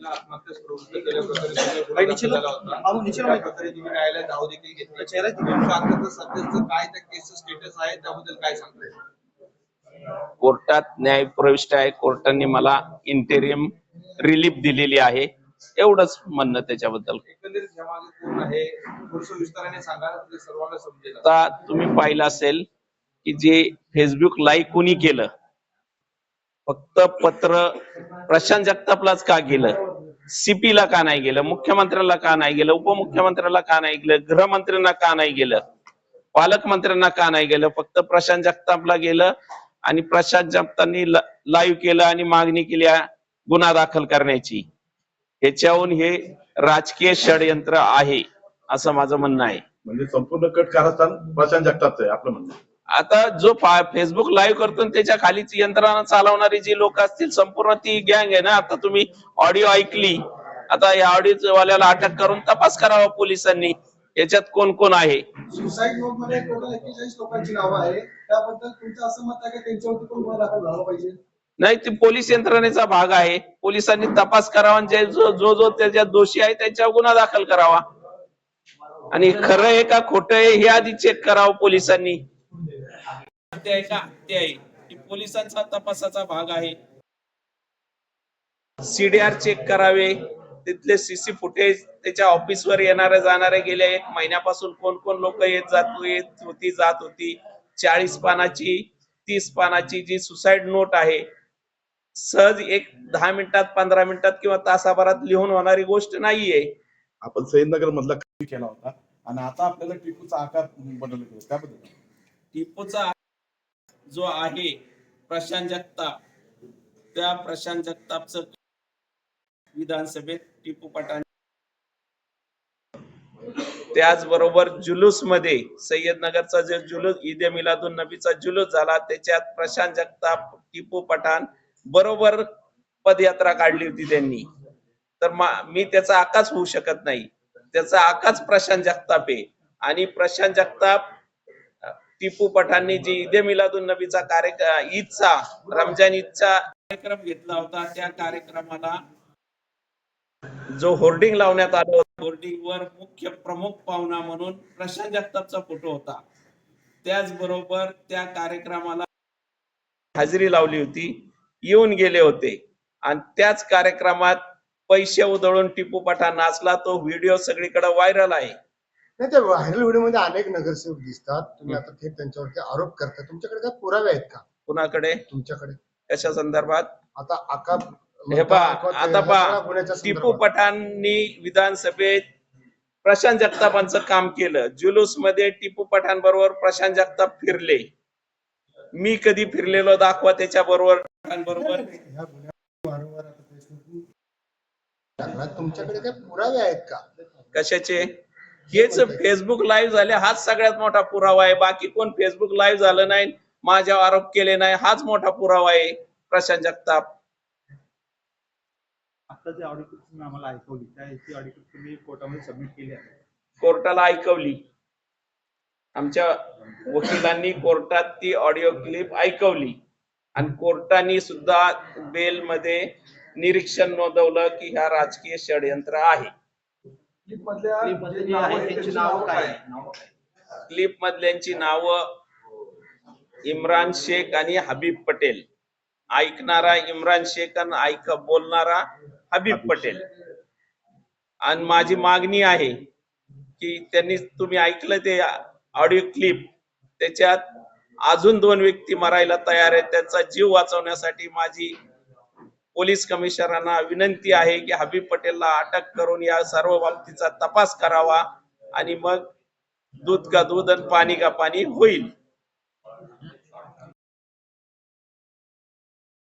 आत्महत्यास प्रवृत्त केल्याप्रकरणी गुन्हा दाखल झाला होता. त्या प्रकरणी तुम्ही न्यायालयात धाव देखील घेतली. आता सध्याचं काय त्या केसचं स्टेटस आहे त्याबद्दल काय सांगताय? कोर्टात न्याय प्रविष्ट आहे. कोर्टाने मला इंटेरियम रिलीफ दिलेली आहे. एवढंच म्हणणं त्याच्याबद्दल. एकंदरीत यामागे कोण आहे थोडंसं विस्ताराने सांगा, सर्वांना समजेल. आता तुम्ही पाहिलं असेल की जे फेसबुक लाईव्ह कुणी केलं, फक्त पत्र प्रशांत जगतापलाच का गेलं, सीपीला का नाही गेलं, मुख्यमंत्र्याला का नाही गेलं, उपमुख्यमंत्र्याला का नाही गेलं, गृहमंत्र्यांना का नाही गेलं, पालकमंत्र्यांना का नाही गेलं, फक्त प्रशांत जगतापला गेलं. आणि प्रशांत जगतापनी लाईव्ह केलं आणि मागणी केली गुन्हा दाखल करण्याची. ह्याच्याहून हे राजकीय षडयंत्र आहे असं माझं म्हणणं आहे. म्हणजे संपूर्ण कट कारस्थान प्रशांत जगतापचं आहे आपलं म्हणणं. आता जो फेसबुक लाईव्ह करतो त्याच्या खालीच यंत्रणा चालवणारी जी लोक असतील संपूर्ण ती गँग आहे ना. आता तुम्ही ऑडिओ ऐकली, आता या ऑडिओ वाल्याला अटक करून तपास करावा पोलिसांनी, याच्यात कोण कोण आहे. सुसाईड नोट मध्ये टोटल 41 लोकांची नावं आहे. त्याबद्दल तुमचं असं मत आहे की त्यांच्यावरती पण गुन्हा दाखल झाला पाहिजे? नाही, ती पोलीस यंत्रणेचा भाग आहे. पोलिसांनी तपास करावा, जे जो त्याच्यात दोषी आहे त्याच्यावर गुन्हा दाखल करावा. आणि खरं आहे का खोटं आहे हे आधी चेक करावं पोलिसांनी. ते आहे का ते आहे, पोलिसांचा तपासाचा भाग आहे. सीडीआर चेक करावे, तिथले सीसी फुटेज, त्याच्या ऑफिसवर येणारे जाणारे गेल्या 1 महिन्यापासून कोण कोण लोक येत जात होती. 40 पानाची 30 पानाची जी सुसाईड नोट आहे, सहज 10 मिनिटात 15 मिनिटात किंवा तासाभरात लिहून होणारी गोष्ट नाहीये. आपण सैदनगर मधला केला होता आणि आता आपल्याला टिपूचा आकार बनवला गेला, त्याबद्दल टिपूचा जो आहे प्रशांत जगताप, त्या प्रशांत जगतापचं विधानसभेत टिपू पठाण, त्याचबरोबर जुलूस मध्ये सय्यदनगरचा जो जुलूस ईद ए मिलादुन नबीचा जुलूस झाला, त्याच्यात प्रशांत जगताप, टिपू पठाण बरोबर पदयात्रा काढली होती त्यांनी. तर मी त्याचा आकाच होऊ शकत नाही. त्याचा आकाच प्रशांत जगताप आहे. आणि प्रशांत जगताप, टिपू पठाणनी जी ईद ए मिलादुन नबीचा कार्यक्रम, ईदचा, रमजान ईदचा कार्यक्रम घेतला होता, त्या कार्यक्रमाला जो होर्डिंग लावण्यात आलं होतं, होर्डिंगवर मुख्य प्रमुख पाहुणा म्हणून प्रशांत जगतापचा फोटो होता. त्याचबरोबर त्या कार्यक्रमाला हजेरी लावली होती, येऊन गेले होते. आणि त्याच कार्यक्रमात पैसे उधळून टिपू पठाण नाचला. तो व्हिडिओ सगळीकडे व्हायरल आहे. नाही, त्या व्हायरल व्हिडिओ मध्ये अनेक नगरसेवक दिसतात. तुम्ही आता थेट त्यांच्यावरती आरोप करता. तुमच्याकडे काय पुरावे आहेत का? कुणाकडे? तुमच्याकडे. कशा संदर्भात? आता हे टिपू पठाणनी विधानसभेत प्रशांत जगतापांचं काम केलं. जुलूस मध्ये टिपू पठाण बरोबर प्रशांत जगताप फिरले. मी कधी फिरलेलो दाखवा त्याच्या बरोबर बरोबर. तुमच्याकडे काय पुरावे आहेत का? कशाचे? हेच फेसबुक लाईव्ह झाले, हाच सगळ्यात मोठा पुरावा आहे. बाकी कोण फेसबुक लाईव्ह झालं नाही, माझ्यावर आरोप केले नाही, हाच मोठा पुरावा आहे. प्रशांत जगताप आता जे ऑडिओ क्लिप आम्हाला ऐकवली, त्याची ऑडिओ क्लिप तुम्ही कोर्टामध्ये सबमिट केली आहे? कोर्टाला ऐकवली. आमच्या वकिलांनी कोर्टात ती ऑडिओ क्लिप ऐकवली आणि कोर्टाने सुद्धा बेल मध्ये निरीक्षण नोंदवलं की ह्या राजकीय षडयंत्र आहे. क्लिप मधल्यांची नावं इम्रान शेख आणि हबीब पटेल. ऐकणारा इम्रान शेख आणि बोलणारा हबीब पटेल. आणि माझी मागणी आहे की त्यांनी, तुम्ही ऐकलं ते ऑडिओ क्लिप, त्याच्यात अजून 2 व्यक्ती मरायला तयार आहेत. त्यांचा जीव वाचवण्यासाठी माझी पोलीस कमिशनरांना विनंती आहे की हबीब पटेलला अटक करून या सर्व बाबतीचा तपास करावा आणि मग दूध का दूध आणि पाणी का पाणी होईल.